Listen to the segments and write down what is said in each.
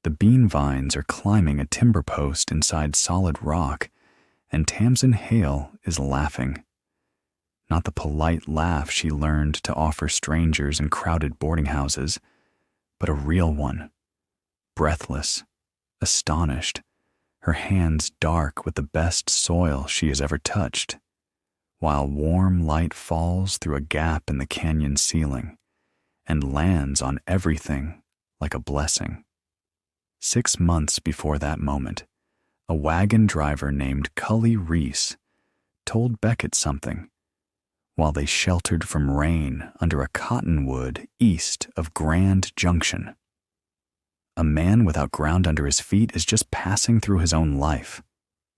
The bean vines are climbing a timber post inside solid rock, and Tamsin Hale is laughing. Not the polite laugh she learned to offer strangers in crowded boarding houses, but a real one. Breathless, astonished, her hands dark with the best soil she has ever touched, while warm light falls through a gap in the canyon ceiling and lands on everything like a blessing. 6 months before that moment, a wagon driver named Cully Reese told Beckett something while they sheltered from rain under a cottonwood east of Grand Junction. A man without ground under his feet is just passing through his own life,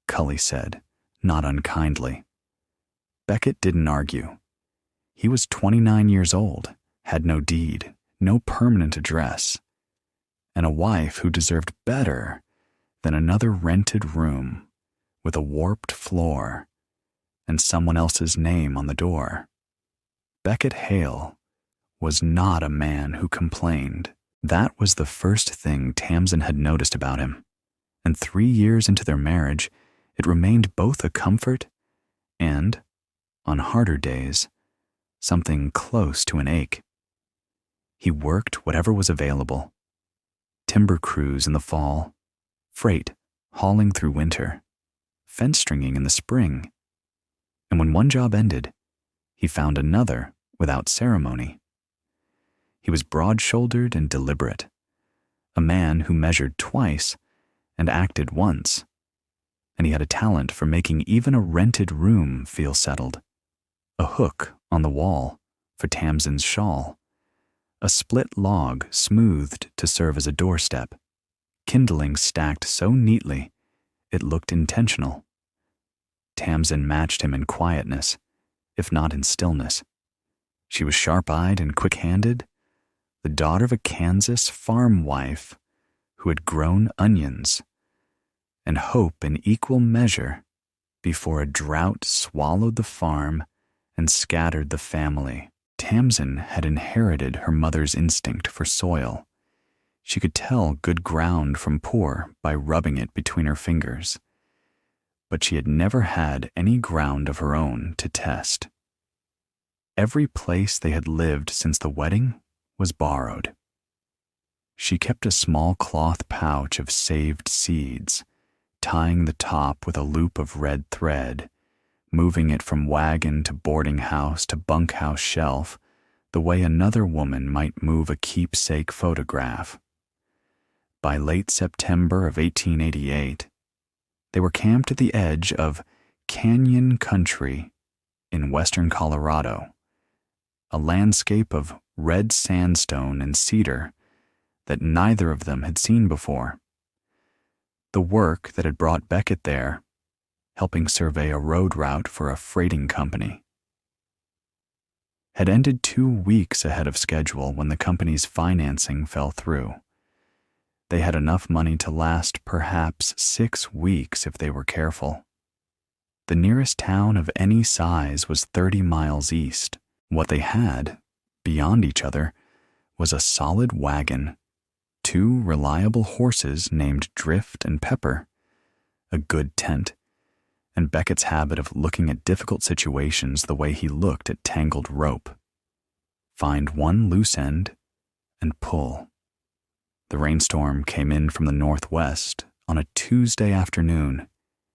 Cully said, not unkindly. Beckett didn't argue. He was 29 years old, had no deed, no permanent address, and a wife who deserved better than another rented room with a warped floor and someone else's name on the door. Beckett Hale was not a man who complained. That was the first thing Tamsin had noticed about him, and 3 years into their marriage, it remained both a comfort and, on harder days, something close to an ache. He worked whatever was available. Timber crews in the fall, freight hauling through winter, fence stringing in the spring. And when one job ended, he found another without ceremony. He was broad-shouldered and deliberate, a man who measured twice and acted once, and he had a talent for making even a rented room feel settled. A hook on the wall for Tamsin's shawl, a split log smoothed to serve as a doorstep, kindling stacked so neatly it looked intentional. Tamsin matched him in quietness, if not in stillness. She was sharp-eyed and quick-handed, the daughter of a Kansas farm wife who had grown onions, and hope in equal measure before a drought swallowed the farm and scattered the family. Tamsin had inherited her mother's instinct for soil. She could tell good ground from poor by rubbing it between her fingers, but she had never had any ground of her own to test. Every place they had lived since the wedding was borrowed. She kept a small cloth pouch of saved seeds, tying the top with a loop of red thread, moving it from wagon to boarding house to bunkhouse shelf, the way another woman might move a keepsake photograph. By late September of 1888, they were camped at the edge of Canyon Country in western Colorado, a landscape of red sandstone and cedar that neither of them had seen before. The work that had brought Beckett there, helping survey a road route for a freighting company, had ended 2 weeks ahead of schedule when the company's financing fell through. They had enough money to last perhaps 6 weeks if they were careful. The nearest town of any size was 30 miles east. What they had, beyond each other, was a solid wagon, 2 reliable horses named Drift and Pepper, a good tent, and Beckett's habit of looking at difficult situations the way he looked at tangled rope. Find one loose end and pull. The rainstorm came in from the northwest on a Tuesday afternoon,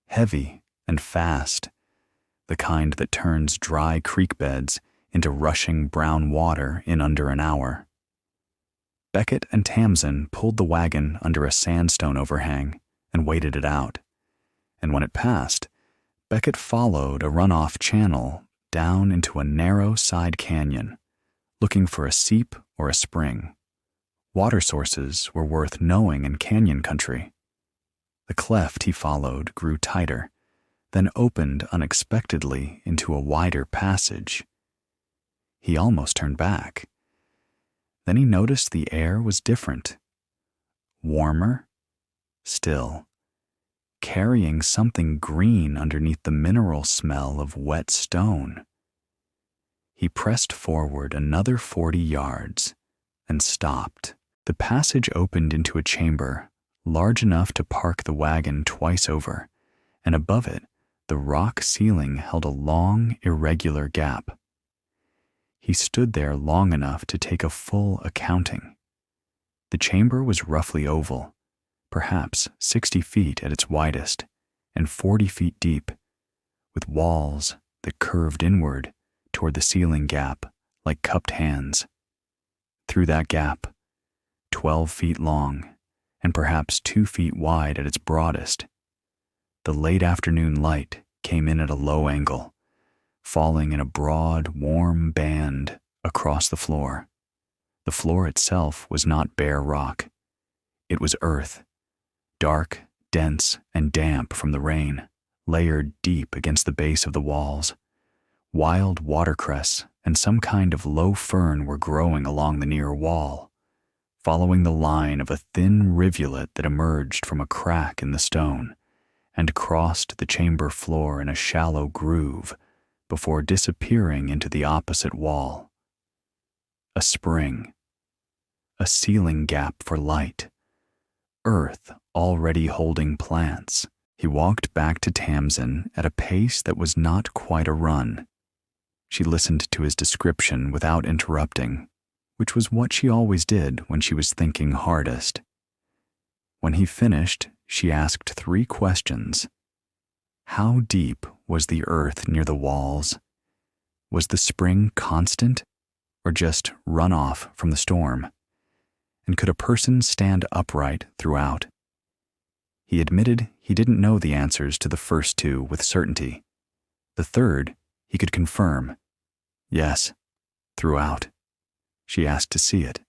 heavy and fast, the kind that turns dry creek beds into rushing brown water in under an hour. Beckett and Tamsin pulled the wagon under a sandstone overhang and waited it out, and when it passed, Beckett followed a runoff channel down into a narrow side canyon, looking for a seep or a spring. Water sources were worth knowing in canyon country. The cleft he followed grew tighter, then opened unexpectedly into a wider passage. He almost turned back. Then he noticed the air was different. Warmer, still, carrying something green underneath the mineral smell of wet stone. He pressed forward another 40 yards and stopped. The passage opened into a chamber large enough to park the wagon twice over, and above it, the rock ceiling held a long, irregular gap. He stood there long enough to take a full accounting. The chamber was roughly oval, perhaps 60 feet at its widest, and 40 feet deep, with walls that curved inward toward the ceiling gap like cupped hands. Through that gap, 12 feet long and perhaps 2 feet wide at its broadest, the late afternoon light came in at a low angle, falling in a broad, warm band across the floor. The floor itself was not bare rock. It was earth, dark, dense, and damp from the rain, layered deep against the base of the walls. Wild watercress and some kind of low fern were growing along the near wall, following the line of a thin rivulet that emerged from a crack in the stone and crossed the chamber floor in a shallow groove before disappearing into the opposite wall. A spring, a ceiling gap for light, earth already holding plants. He walked back to Tamsin at a pace that was not quite a run. She listened to his description without interrupting, which was what she always did when she was thinking hardest. When he finished, she asked 3 questions. How deep was the earth near the walls? Was the spring constant, or just runoff from the storm? And could a person stand upright throughout? He admitted he didn't know the answers to the first 2 with certainty. The third, he could confirm. Yes, throughout. She asked to see it.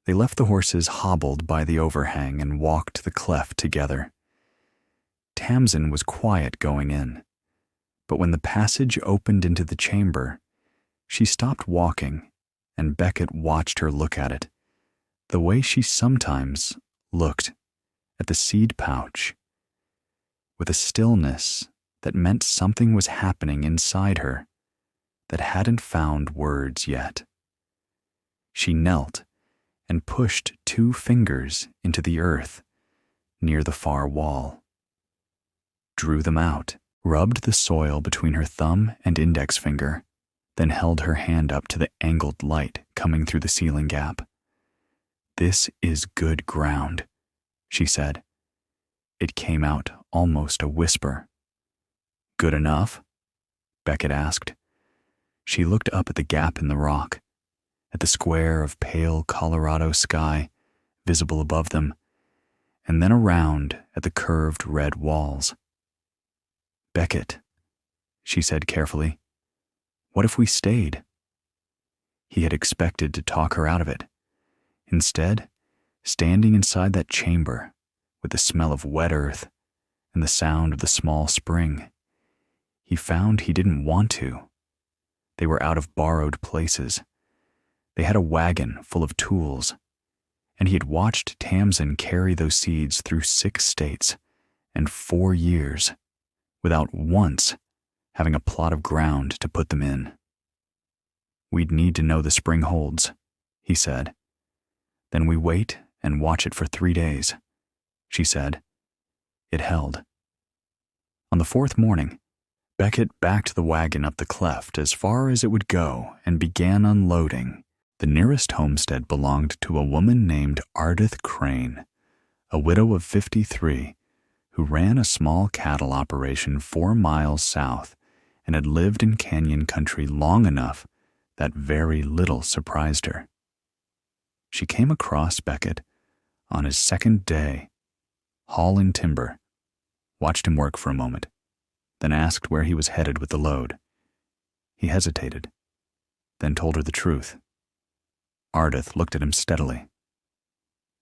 They left the horses hobbled by the overhang and walked the cleft together. Tamsin was quiet going in, but when the passage opened into the chamber, she stopped walking, and Beckett watched her look at it, the way she sometimes looked at the seed pouch, with a stillness that meant something was happening inside her that hadn't found words yet. She knelt and pushed 2 fingers into the earth near the far wall, drew them out, rubbed the soil between her thumb and index finger, then held her hand up to the angled light coming through the ceiling gap. "This is good ground," she said. It came out almost a whisper. "Good enough?" Beckett asked. She looked up at the gap in the rock, at the square of pale Colorado sky visible above them, and then around at the curved red walls. "Beckett," she said carefully, "what if we stayed?" He had expected to talk her out of it. Instead, standing inside that chamber, with the smell of wet earth and the sound of the small spring, he found he didn't want to. They were out of borrowed places. They had a wagon full of tools, and he had watched Tamsin carry those seeds through 6 states and 4 years without once having a plot of ground to put them in. "We'd need to know the spring holds," he said. "Then we wait and watch it for 3 days," she said. It held. On the 4th morning, Beckett backed the wagon up the cleft as far as it would go and began unloading. The nearest homestead belonged to a woman named Ardith Crane, a widow of 53, who ran a small cattle operation 4 miles south and had lived in canyon country long enough that very little surprised her. She came across Beckett on his 2nd day, hauling timber, watched him work for a moment, then asked where he was headed with the load. He hesitated, then told her the truth. Ardith looked at him steadily.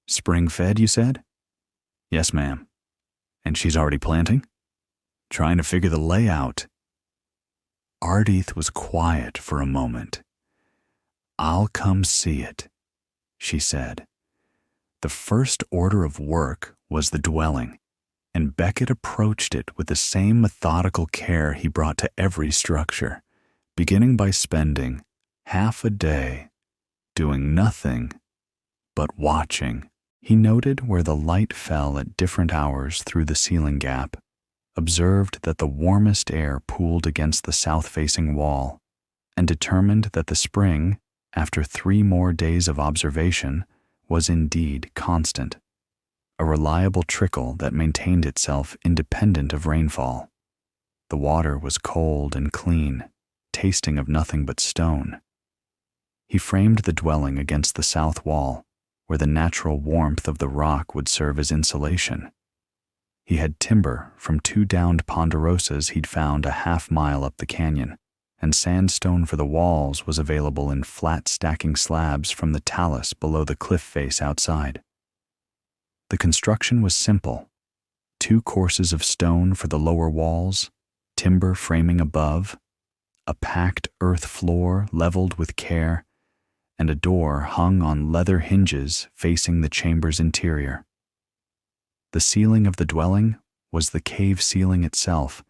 "Spring-fed, you said?" "Yes, ma'am." "And she's already planting?" "Trying to figure the layout." Ardith was quiet for a moment. "I'll come see it," she said. The first order of work was the dwelling, and Beckett approached it with the same methodical care he brought to every structure, beginning by spending half a day doing nothing but watching. He noted where the light fell at different hours through the ceiling gap, observed that the warmest air pooled against the south-facing wall, and determined that the spring, after 3 more days of observation, was indeed constant, a reliable trickle that maintained itself independent of rainfall. The water was cold and clean, tasting of nothing but stone. He framed the dwelling against the south wall, where the natural warmth of the rock would serve as insulation. He had timber from 2 downed ponderosas he'd found a half-mile up the canyon, and sandstone for the walls was available in flat stacking slabs from the talus below the cliff face outside. The construction was simple: 2 courses of stone for the lower walls, timber framing above, a packed earth floor leveled with care, and a door hung on leather hinges facing the chamber's interior. The ceiling of the dwelling was the cave ceiling itself,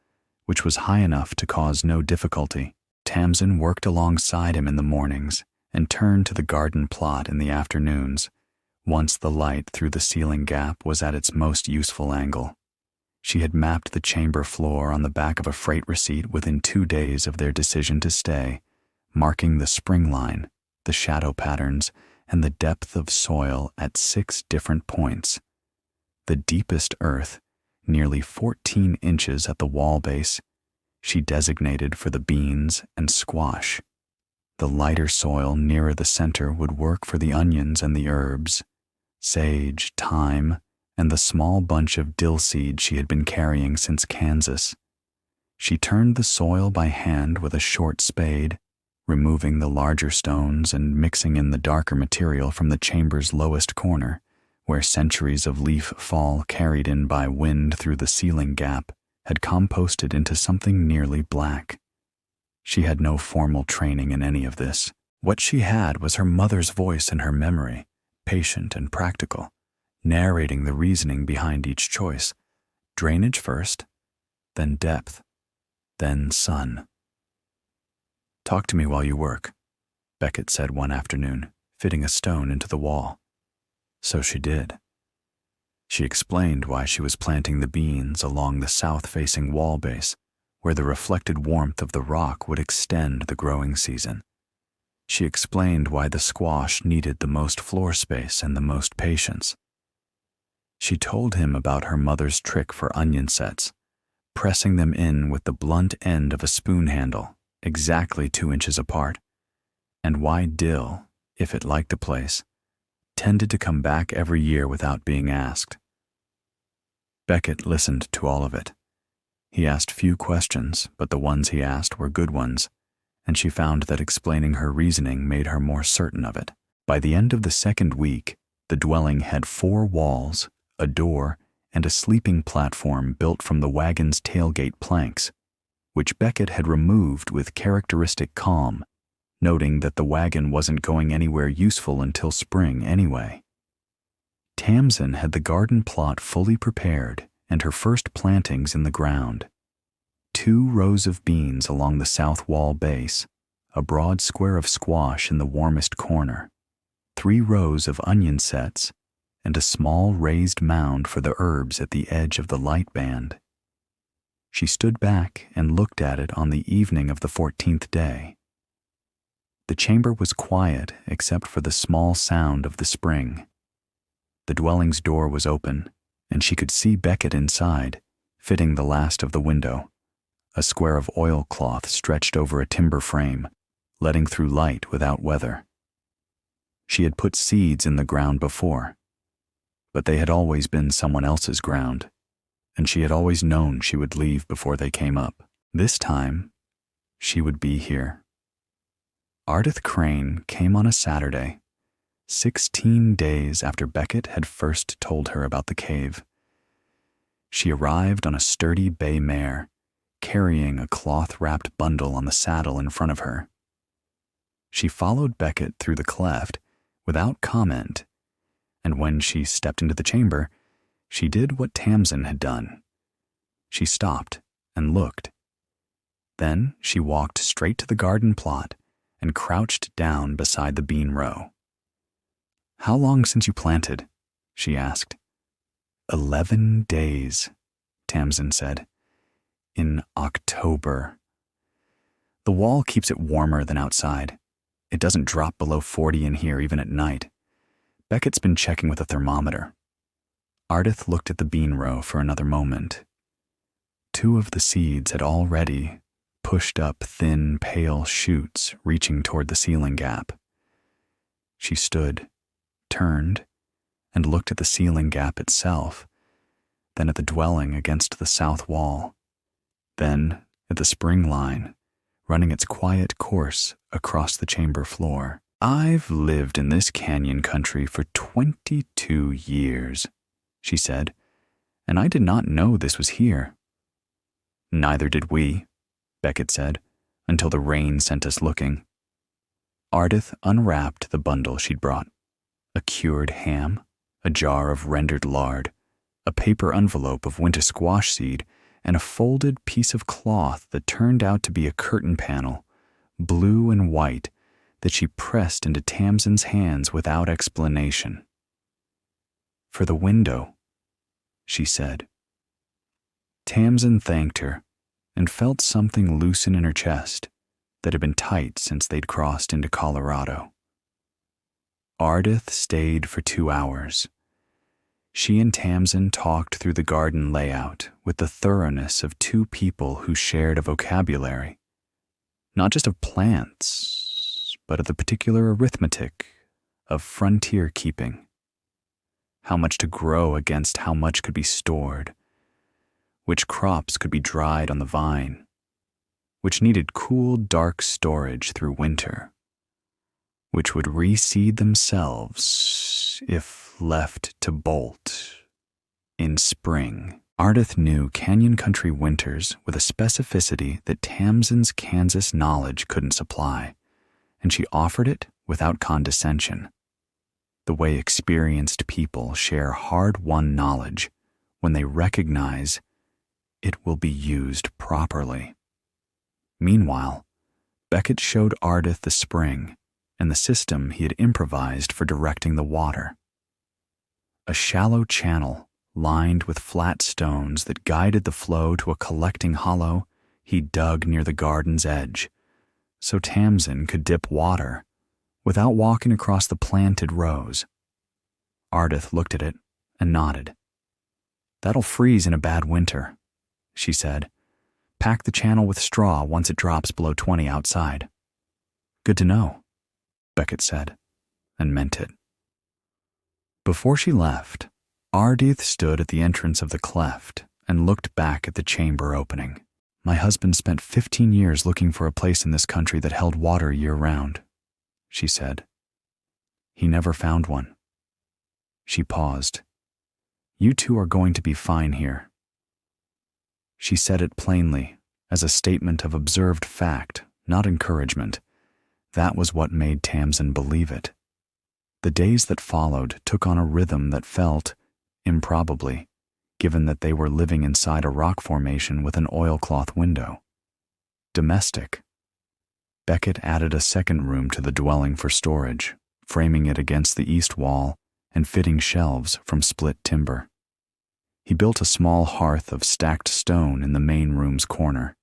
which was high enough to cause no difficulty. Tamsin worked alongside him in the mornings and turned to the garden plot in the afternoons, once the light through the ceiling gap was at its most useful angle. She had mapped the chamber floor on the back of a freight receipt within 2 days of their decision to stay, marking the spring line, the shadow patterns, and the depth of soil at 6 different points. The deepest earth, nearly 14 inches at the wall base, she designated for the beans and squash. The lighter soil nearer the center would work for the onions and the herbs, sage, thyme, and the small bunch of dill seed she had been carrying since Kansas. She turned the soil by hand with a short spade, removing the larger stones and mixing in the darker material from the chamber's lowest corner, where centuries of leaf fall carried in by wind through the ceiling gap had composted into something nearly black. She had no formal training in any of this. What she had was her mother's voice in her memory, patient and practical, narrating the reasoning behind each choice: drainage first, then depth, then sun. "Talk to me while you work," Beckett said one afternoon, fitting a stone into the wall. So she did. She explained why she was planting the beans along the south-facing wall base, where the reflected warmth of the rock would extend the growing season. She explained why the squash needed the most floor space and the most patience. She told him about her mother's trick for onion sets, pressing them in with the blunt end of a spoon handle, exactly 2 inches apart, and why dill, if it liked a place, tended to come back every year without being asked. Beckett listened to all of it. He asked few questions, but the ones he asked were good ones, and she found that explaining her reasoning made her more certain of it. By the end of the 2nd week, the dwelling had 4 walls, a door, and a sleeping platform built from the wagon's tailgate planks, which Beckett had removed with characteristic calm, noting that the wagon wasn't going anywhere useful until spring anyway. Tamsin had the garden plot fully prepared and her first plantings in the ground. 2 rows of beans along the south wall base, a broad square of squash in the warmest corner, 3 rows of onion sets, and a small raised mound for the herbs at the edge of the light band. She stood back and looked at it on the evening of the 14th day. The chamber was quiet except for the small sound of the spring. The dwelling's door was open, and she could see Beckett inside, fitting the last of the window, a square of oilcloth stretched over a timber frame, letting through light without weather. She had put seeds in the ground before, but they had always been someone else's ground, and she had always known she would leave before they came up. This time, she would be here. Ardith Crane came on a Saturday, 16 days after Beckett had first told her about the cave. She arrived on a sturdy bay mare, carrying a cloth-wrapped bundle on the saddle in front of her. She followed Beckett through the cleft without comment, and when she stepped into the chamber, she did what Tamsin had done. She stopped and looked. Then she walked straight to the garden plot and crouched down beside the bean row. "How long since you planted?" she asked. 11 days, Tamsin said. In October. The wall keeps it warmer than outside. It doesn't drop below 40 in here even at night. Beckett's been checking with a thermometer. Ardith looked at the bean row for another moment. 2 of the seeds had already pushed up thin, pale shoots reaching toward the ceiling gap. She stood, turned, and looked at the ceiling gap itself, then at the dwelling against the south wall, then at the spring line running its quiet course across the chamber floor. I've lived in this canyon country for 22 years, she said, and I did not know this was here. Neither did we, Beckett said, until the rain sent us looking. Ardith unwrapped the bundle she'd brought. A cured ham, a jar of rendered lard, a paper envelope of winter squash seed, and a folded piece of cloth that turned out to be a curtain panel, blue and white, that she pressed into Tamsin's hands without explanation. For the window, she said. Tamsin thanked her and felt something loosen in her chest that had been tight since they'd crossed into Colorado. Ardith stayed for 2 hours. She and Tamsin talked through the garden layout with the thoroughness of 2 people who shared a vocabulary, not just of plants, but of the particular arithmetic of frontier keeping. How much to grow against how much could be stored, which crops could be dried on the vine, which needed cool, dark storage through winter, which would reseed themselves if left to bolt in spring. Ardith knew canyon country winters with a specificity that Tamsin's Kansas knowledge couldn't supply, and she offered it without condescension, the way experienced people share hard-won knowledge when they recognize it will be used properly. Meanwhile, Beckett showed Ardith the spring and the system he had improvised for directing the water. A shallow channel lined with flat stones that guided the flow to a collecting hollow he dug near the garden's edge, so Tamsin could dip water without walking across the planted rows. Ardith looked at it and nodded. That'll freeze in a bad winter, she said. Pack the channel with straw once it drops below 20 outside. Good to know, Beckett said, and meant it. Before she left, Ardith stood at the entrance of the cleft and looked back at the chamber opening. My husband spent 15 years looking for a place in this country that held water year-round, she said. He never found one. She paused. You 2 are going to be fine here. She said it plainly, as a statement of observed fact, not encouragement. That was what made Tamsin believe it. The days that followed took on a rhythm that felt, improbably, given that they were living inside a rock formation with an oilcloth window, domestic. Beckett added a second room to the dwelling for storage, framing it against the east wall and fitting shelves from split timber. He built a small hearth of stacked stone in the main room's corner,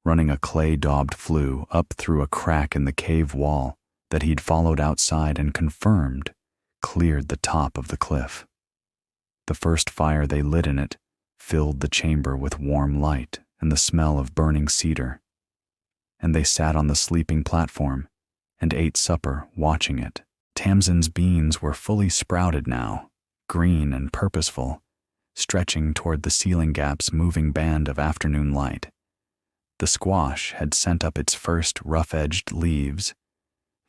running a clay-daubed flue up through a crack in the cave wall that he'd followed outside and confirmed cleared the top of the cliff. The first fire they lit in it filled the chamber with warm light and the smell of burning cedar, and they sat on the sleeping platform and ate supper watching it. Tamsin's beans were fully sprouted now, green and purposeful, stretching toward the ceiling gap's moving band of afternoon light. The squash had sent up its first rough-edged leaves.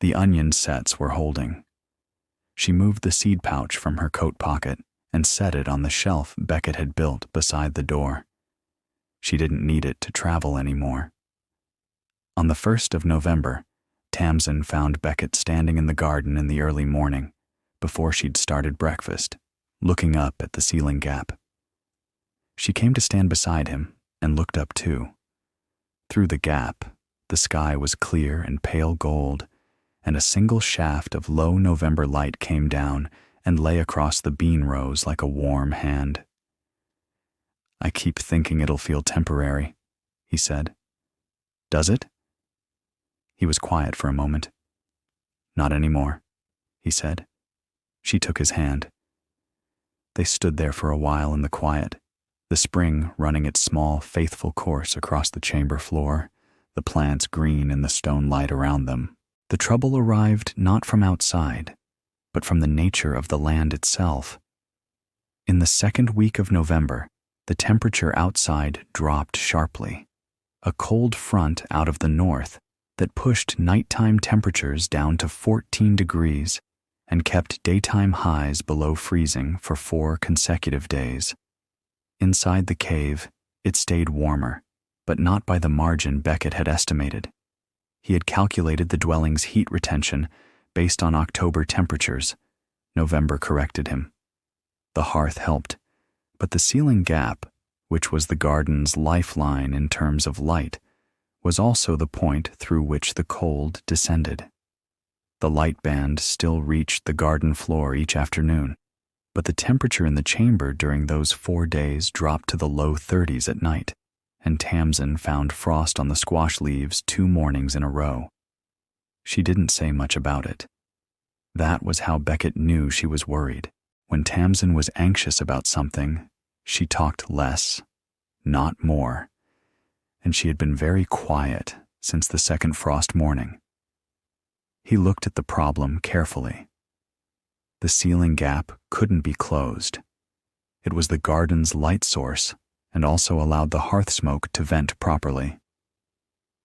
The onion sets were holding. She moved the seed pouch from her coat pocket and set it on the shelf Beckett had built beside the door. She didn't need it to travel anymore. On the 1st of November, Tamsin found Beckett standing in the garden in the early morning, before she'd started breakfast, looking up at the ceiling gap. She came to stand beside him and looked up too. Through the gap, the sky was clear and pale gold, and a single shaft of low November light came down and lay across the bean rows like a warm hand. "I keep thinking it'll feel temporary," he said. "Does it?" He was quiet for a moment. "Not anymore," he said. She took his hand. They stood there for a while in the quiet, the spring running its small, faithful course across the chamber floor, the plants green in the stone light around them. The trouble arrived not from outside, but from the nature of the land itself. In the second week of November, the temperature outside dropped sharply. A cold front out of the north that pushed nighttime temperatures down to 14 degrees and kept daytime highs below freezing for 4 consecutive days. Inside the cave, it stayed warmer, but not by the margin Beckett had estimated. He had calculated the dwelling's heat retention based on October temperatures. November corrected him. The hearth helped, but the ceiling gap, which was the garden's lifeline in terms of light, was also the point through which the cold descended. The light band still reached the garden floor each afternoon, but the temperature in the chamber during those 4 days dropped to the low 30s at night, and Tamsin found frost on the squash leaves 2 mornings in a row. She didn't say much about it. That was how Beckett knew she was worried. When Tamsin was anxious about something, she talked less, not more, and she had been very quiet since the second frost morning. He looked at the problem carefully. The ceiling gap couldn't be closed. It was the garden's light source and also allowed the hearth smoke to vent properly.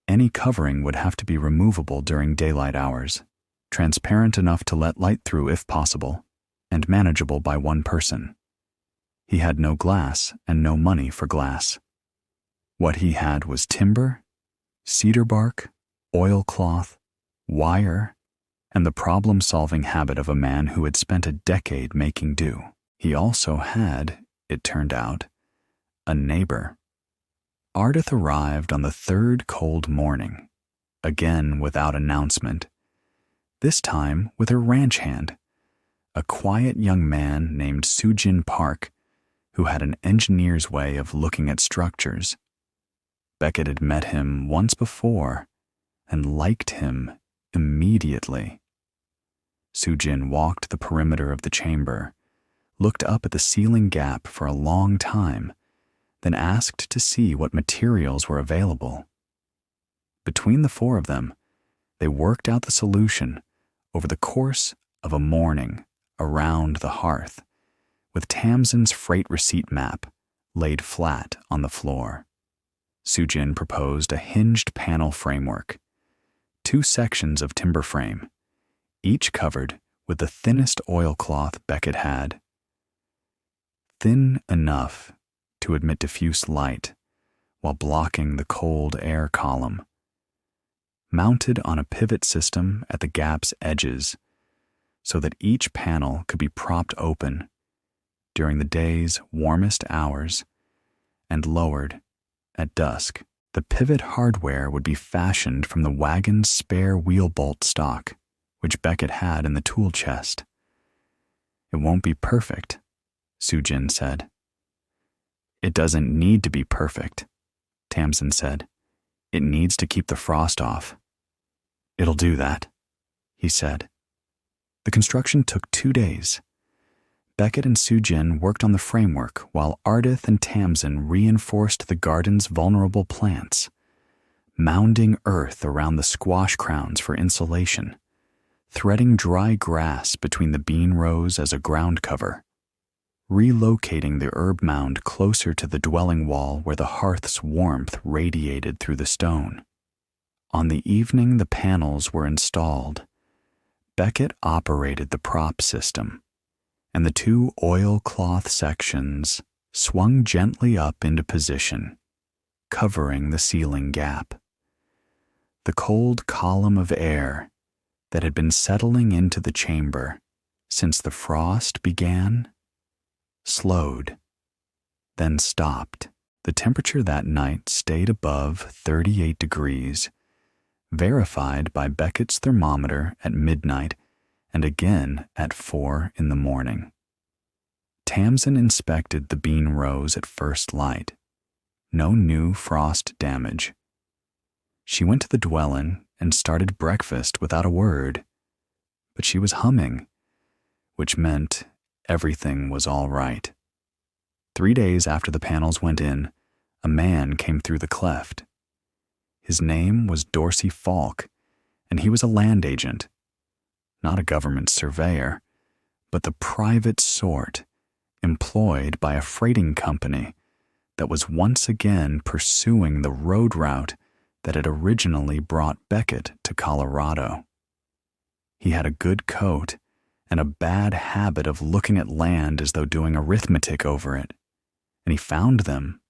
Any covering would have to be removable during daylight hours, transparent enough to let light through if possible, and manageable by one person. He had no glass and no money for glass. What he had was timber, cedar bark, oilcloth, wire, and the problem-solving habit of a man who had spent a decade making do. He also had, it turned out, a neighbor. Ardith arrived on the 3rd cold morning, again without announcement, this time with her ranch hand, a quiet young man named Sujin Park, who had an engineer's way of looking at structures. Beckett had met him once before and liked him immediately. Sujin walked the perimeter of the chamber, looked up at the ceiling gap for a long time, then asked to see what materials were available. Between the 4 of them, they worked out the solution over the course of a morning around the hearth, with Tamsin's freight receipt map laid flat on the floor. Sujin proposed a hinged panel framework, 2 sections of timber frame, each covered with the thinnest oilcloth Beckett had. Thin enough to admit diffuse light while blocking the cold air column. Mounted on a pivot system at the gap's edges so that each panel could be propped open during the day's warmest hours and lowered at dusk. The pivot hardware would be fashioned from the wagon's spare wheel bolt stock, which Beckett had in the tool chest. "It won't be perfect," Sujin said. "It doesn't need to be perfect," Tamsin said. "It needs to keep the frost off." "It'll do that," he said. The construction took 2 days. Beckett and Sujin worked on the framework while Ardith and Tamsin reinforced the garden's vulnerable plants, mounding earth around the squash crowns for insulation, threading dry grass between the bean rows as a ground cover, relocating the herb mound closer to the dwelling wall where the hearth's warmth radiated through the stone. On the evening the panels were installed, Beckett operated the prop system, and the 2 oilcloth sections swung gently up into position, covering the ceiling gap. The cold column of air that had been settling into the chamber since the frost began slowed, then stopped. The temperature that night stayed above 38 degrees, verified by Beckett's thermometer at midnight and again at 4 in the morning. Tamsin inspected the bean rows at first light. No new frost damage. She went to the dwelling and started breakfast without a word, but she was humming, which meant everything was all right. 3 days after the panels went in, a man came through the cleft. His name was Dorsey Falk, and he was a land agent, not a government surveyor, but the private sort employed by a freighting company that was once again pursuing the road route that had originally brought Beckett to Colorado. He had a good coat and a bad habit of looking at land as though doing arithmetic over it, and he found them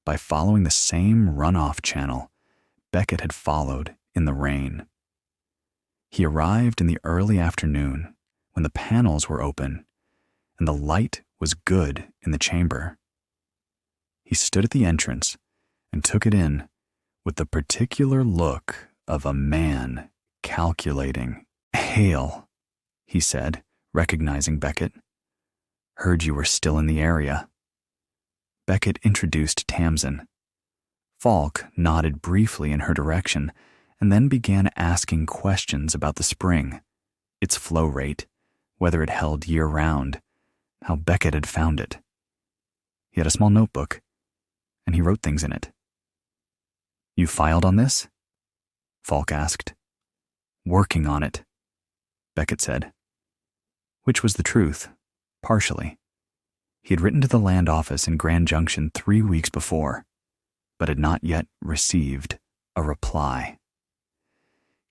by following the same runoff channel Beckett had followed in the rain. He arrived in the early afternoon when the panels were open and the light was good in the chamber. He stood at the entrance and took it in with the particular look of a man calculating. "Hale," he said, recognizing Beckett. "Heard you were still in the area." Beckett introduced Tamsin. Falk nodded briefly in her direction and then began asking questions about the spring, its flow rate, whether it held year-round, how Beckett had found it. He had a small notebook, and he wrote things in it. "You filed on this?" Falk asked. "Working on it," Beckett said. Which was the truth, partially. He had written to the land office in Grand Junction 3 weeks before, but had not yet received a reply.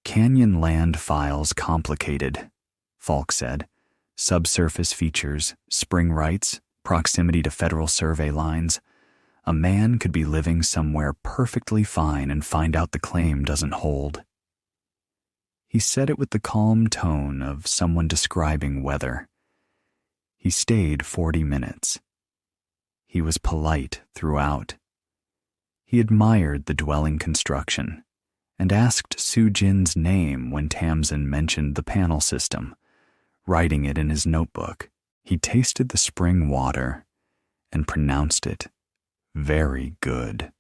"Canyon land files complicated," Falk said. "Subsurface features, spring rights, proximity to federal survey lines. A man could be living somewhere perfectly fine and find out the claim doesn't hold." He said it with the calm tone of someone describing weather. He stayed 40 minutes. He was polite throughout. He admired the dwelling construction and asked Soo Jin's name when Tamsin mentioned the panel system, writing it in his notebook. He tasted the spring water and pronounced it very good.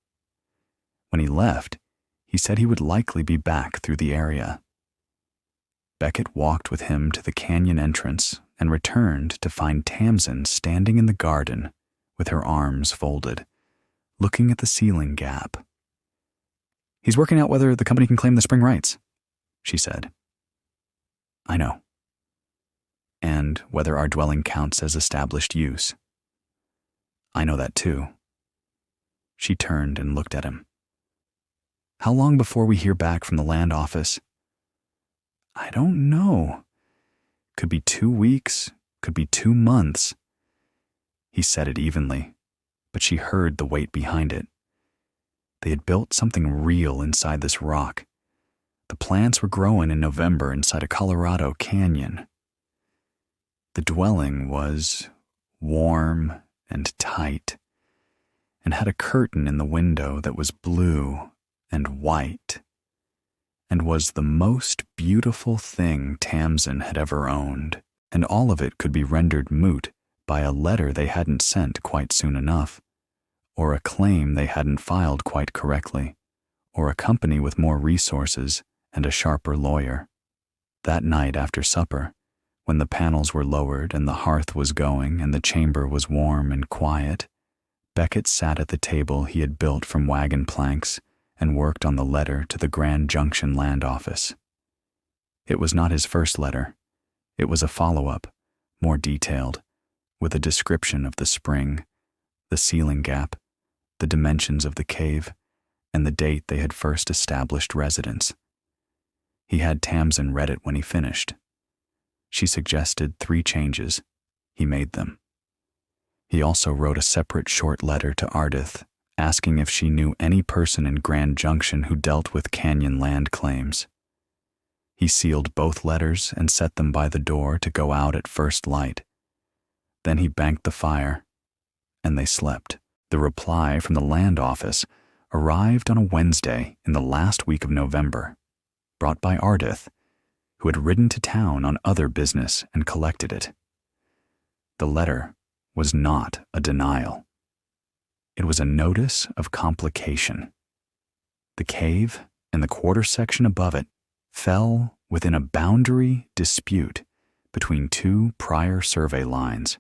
When he left, he said he would likely be back through the area. Beckett walked with him to the canyon entrance and returned to find Tamsin standing in the garden with her arms folded, looking at the ceiling gap. "He's working out whether the company can claim the spring rights," she said. "I know. And whether our dwelling counts as established use. I know that too." She turned and looked at him. "How long before we hear back from the land office?" "I don't know. Could be 2 weeks, could be 2 months. He said it evenly, but she heard the weight behind it. They had built something real inside this rock. The plants were growing in November inside a Colorado canyon. The dwelling was warm and tight, and had a curtain in the window that was blue and white, and was the most beautiful thing Tamsin had ever owned, and all of it could be rendered moot by a letter they hadn't sent quite soon enough, or a claim they hadn't filed quite correctly, or a company with more resources and a sharper lawyer. That night after supper, when the panels were lowered and the hearth was going and the chamber was warm and quiet, Beckett sat at the table he had built from wagon planks and worked on the letter to the Grand Junction land office. It was not his first letter. It was a follow-up, more detailed, with a description of the spring, the ceiling gap, the dimensions of the cave, and the date they had first established residence. He had Tamsin read it when he finished. She suggested 3 changes. He made them. He also wrote a separate short letter to Ardith, asking if she knew any person in Grand Junction who dealt with canyon land claims. He sealed both letters and set them by the door to go out at first light. Then he banked the fire, and they slept. The reply from the land office arrived on a Wednesday in the last week of November, brought by Ardith, who had ridden to town on other business and collected it. The letter was not a denial. It was a notice of complication. The cave and the quarter section above it fell within a boundary dispute between two prior survey lines,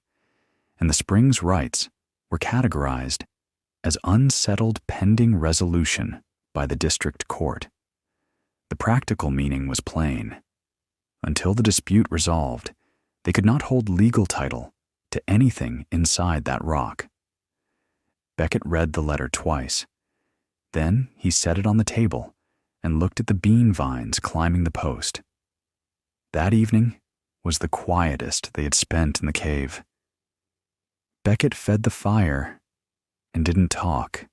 and the spring's rights were categorized as unsettled pending resolution by the district court. The practical meaning was plain. Until the dispute resolved, they could not hold legal title to anything inside that rock. Beckett read the letter twice. Then he set it on the table and looked at the bean vines climbing the post. That evening was the quietest they had spent in the cave. Beckett fed the fire and didn't talk.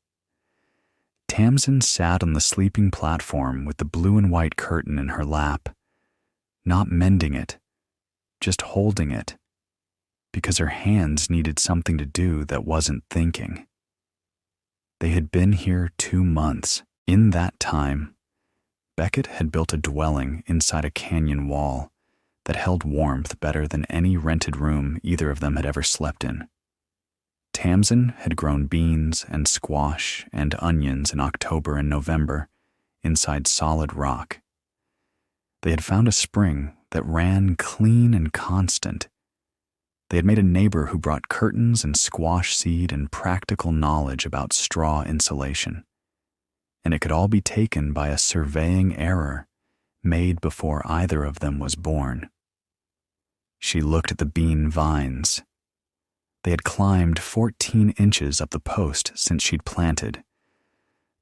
Tamsin sat on the sleeping platform with the blue and white curtain in her lap, not mending it, just holding it, because her hands needed something to do that wasn't thinking. They had been here 2 months. In that time, Beckett had built a dwelling inside a canyon wall that held warmth better than any rented room either of them had ever slept in. Tamsin had grown beans and squash and onions in October and November inside solid rock. They had found a spring that ran clean and constant. They had made a neighbor who brought curtains and squash seed and practical knowledge about straw insulation. And it could all be taken by a surveying error made before either of them was born. She looked at the bean vines. They had climbed 14 inches up the post since she'd planted.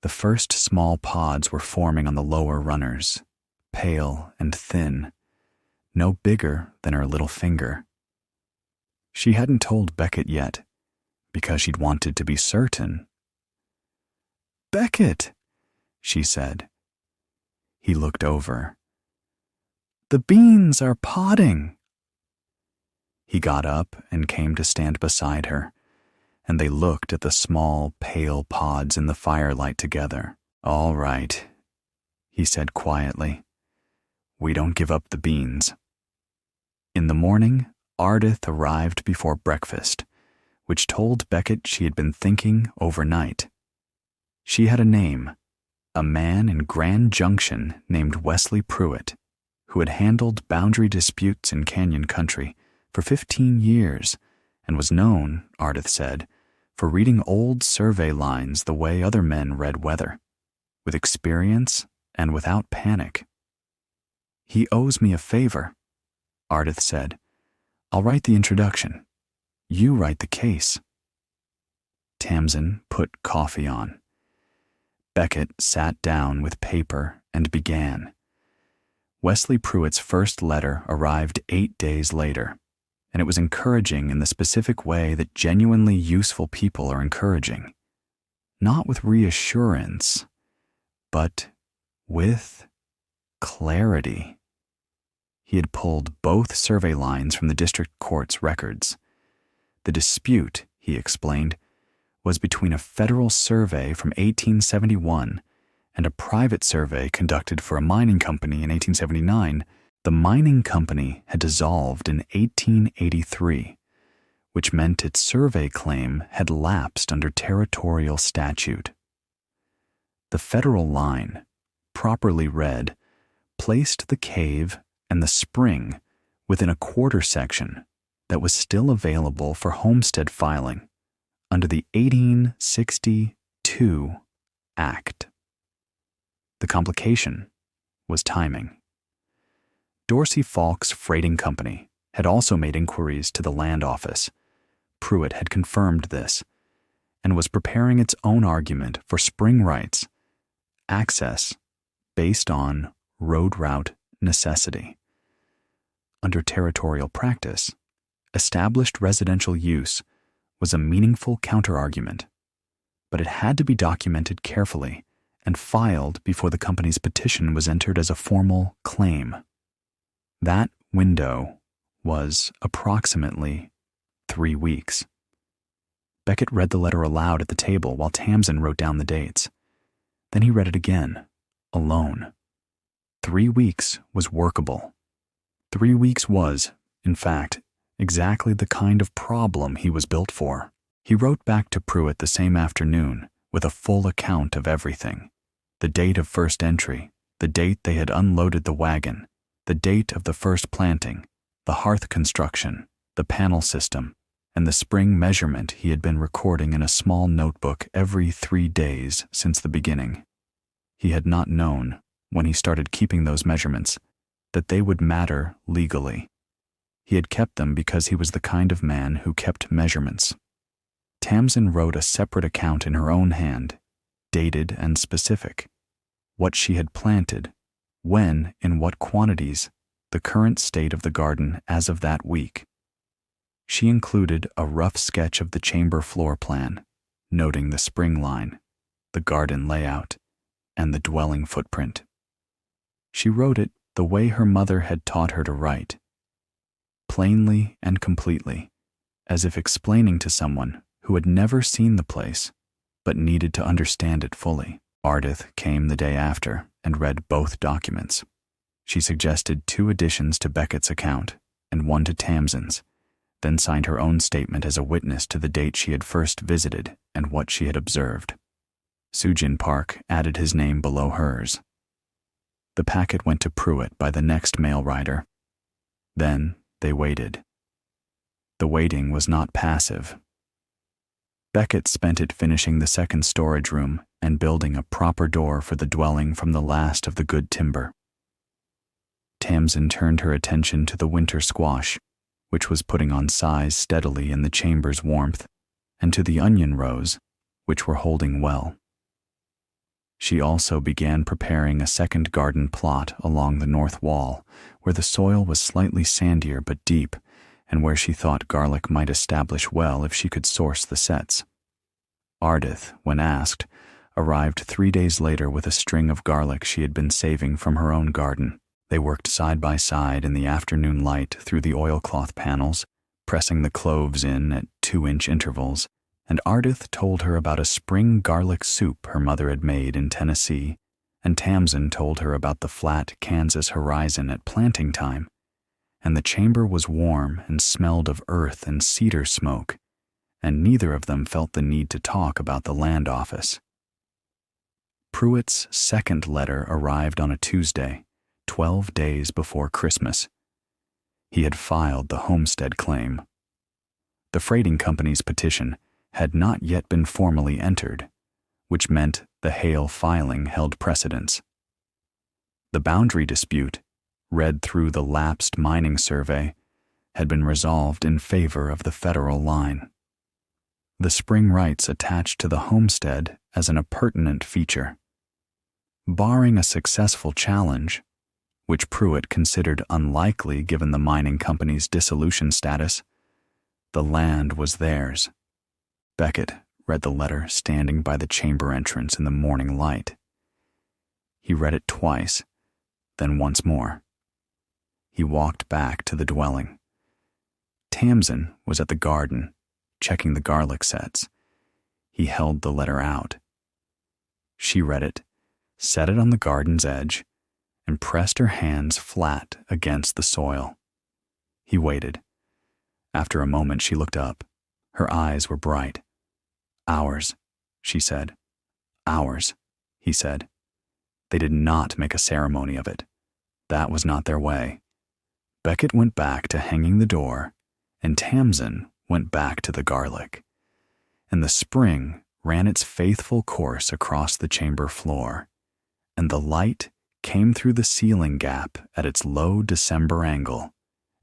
The first small pods were forming on the lower runners, pale and thin, no bigger than her little finger. She hadn't told Beckett yet, because she'd wanted to be certain. "Beckett," she said. He looked over. "The beans are podding." He got up and came to stand beside her, and they looked at the small, pale pods in the firelight together. "All right," he said quietly. "We don't give up the beans." In the morning, Ardith arrived before breakfast, which told Beckett she had been thinking overnight. She had a name, a man in Grand Junction named Wesley Pruitt, who had handled boundary disputes in Canyon Country for 15 years and was known, Ardith said, for reading old survey lines the way other men read weather, with experience and without panic. "He owes me a favor," Ardith said. "I'll write the introduction. You write the case." Tamsin put coffee on. Beckett sat down with paper and began. Wesley Pruitt's first letter arrived 8 days later, and it was encouraging in the specific way that genuinely useful people are encouraging. Not with reassurance, but with clarity. He had pulled both survey lines from the district court's records. The dispute, he explained, was between a federal survey from 1871 and a private survey conducted for a mining company in 1879. The mining company had dissolved in 1883, which meant its survey claim had lapsed under territorial statute. The federal line, properly read, placed the cave and the spring within a quarter section that was still available for homestead filing under the 1862 Act. The complication was timing. Dorsey Falk's Freighting Company had also made inquiries to the land office. Pruitt had confirmed this and was preparing its own argument for spring rights, access based on road route necessity. Under territorial practice, established residential use was a meaningful counterargument, but it had to be documented carefully and filed before the company's petition was entered as a formal claim. That window was approximately 3 weeks. Beckett read the letter aloud at the table while Tamsin wrote down the dates. Then he read it again, alone. 3 weeks was workable, 3 weeks was, in fact, exactly the kind of problem he was built for. He wrote back to Pruitt the same afternoon with a full account of everything: the date of first entry, the date they had unloaded the wagon, the date of the first planting, the hearth construction, the panel system, and the spring measurement he had been recording in a small notebook every 3 days since the beginning. He had not known, when he started keeping those measurements, that they would matter legally. He had kept them because he was the kind of man who kept measurements. Tamsin wrote a separate account in her own hand, dated and specific: what she had planted, when, in what quantities, the current state of the garden as of that week. She included a rough sketch of the chamber floor plan, noting the spring line, the garden layout, and the dwelling footprint. She wrote it the way her mother had taught her to write, plainly and completely, as if explaining to someone who had never seen the place but needed to understand it fully. Ardith came the day after and read both documents. She suggested 2 additions to Beckett's account and 1 to Tamsin's, then signed her own statement as a witness to the date she had first visited and what she had observed. Sujin Park added his name below hers. The packet went to Pruitt by the next mail rider. Then they waited. The waiting was not passive. Beckett spent it finishing the second storage room and building a proper door for the dwelling from the last of the good timber. Tamsin turned her attention to the winter squash, which was putting on size steadily in the chamber's warmth, and to the onion rows, which were holding well. She also began preparing a second garden plot along the north wall, where the soil was slightly sandier but deep, and where she thought garlic might establish well if she could source the sets. Ardith, when asked, arrived 3 days later with a string of garlic she had been saving from her own garden. They worked side by side in the afternoon light through the oilcloth panels, pressing the cloves in at 2-inch intervals, and Ardith told her about a spring garlic soup her mother had made in Tennessee, and Tamsin told her about the flat Kansas horizon at planting time, and the chamber was warm and smelled of earth and cedar smoke, and neither of them felt the need to talk about the land office. Pruitt's second letter arrived on a Tuesday, 12 days before Christmas. He had filed the Homestead claim. The freighting company's petition had not yet been formally entered, which meant the Hale filing held precedence. The boundary dispute, read through the lapsed mining survey, had been resolved in favor of the federal line. The spring rights attached to the homestead as an appurtenant feature. Barring a successful challenge, which Pruitt considered unlikely given the mining company's dissolution status, the land was theirs. Beckett read the letter standing by the chamber entrance in the morning light. He read it twice, then once more. He walked back to the dwelling. Tamsin was at the garden, checking the garlic sets. He held the letter out. She read it, set it on the garden's edge, and pressed her hands flat against the soil. He waited. After a moment, she looked up. Her eyes were bright. "Ours," she said. "Ours," he said. They did not make a ceremony of it. That was not their way. Beckett went back to hanging the door, and Tamsin went back to the garlic. And the spring ran its faithful course across the chamber floor, and the light came through the ceiling gap at its low December angle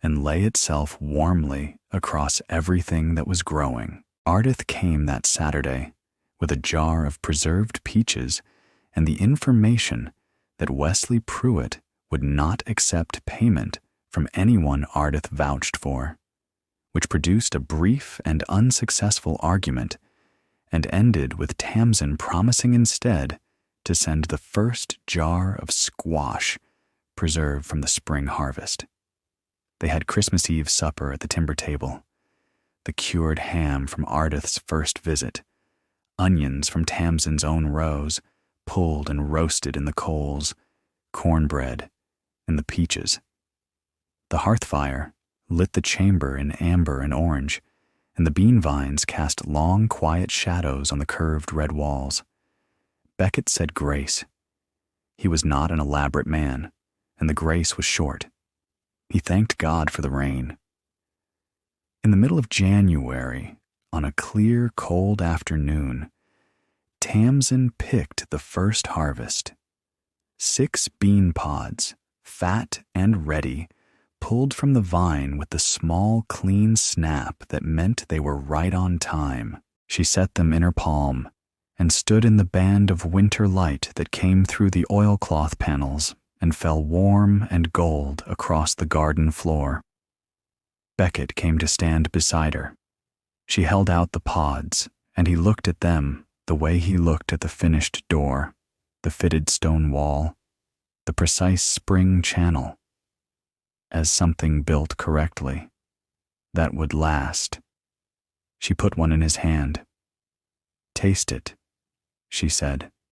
and lay itself warmly across everything that was growing. Ardith came that Saturday with a jar of preserved peaches and the information that Wesley Pruitt would not accept payment from anyone Ardith vouched for, which produced a brief and unsuccessful argument and ended with Tamsin promising instead to send the first jar of squash preserved from the spring harvest. They had Christmas Eve supper at the timber table. The cured ham from Ardith's first visit, onions from Tamsin's own rows, pulled and roasted in the coals, cornbread, and the peaches. The hearth fire lit the chamber in amber and orange, and the bean vines cast long, quiet shadows on the curved red walls. Beckett said grace. He was not an elaborate man, and the grace was short. He thanked God for the rain. In the middle of January, on a clear, cold afternoon, Tamsin picked the first harvest. 6 bean pods, fat and ready, pulled from the vine with the small, clean snap that meant they were right on time. She set them in her palm and stood in the band of winter light that came through the oilcloth panels and fell warm and gold across the garden floor. Beckett came to stand beside her. She held out the pods, and he looked at them the way he looked at the finished door, the fitted stone wall, the precise spring channel, as something built correctly, that would last. She put one in his hand. "Taste it," she said.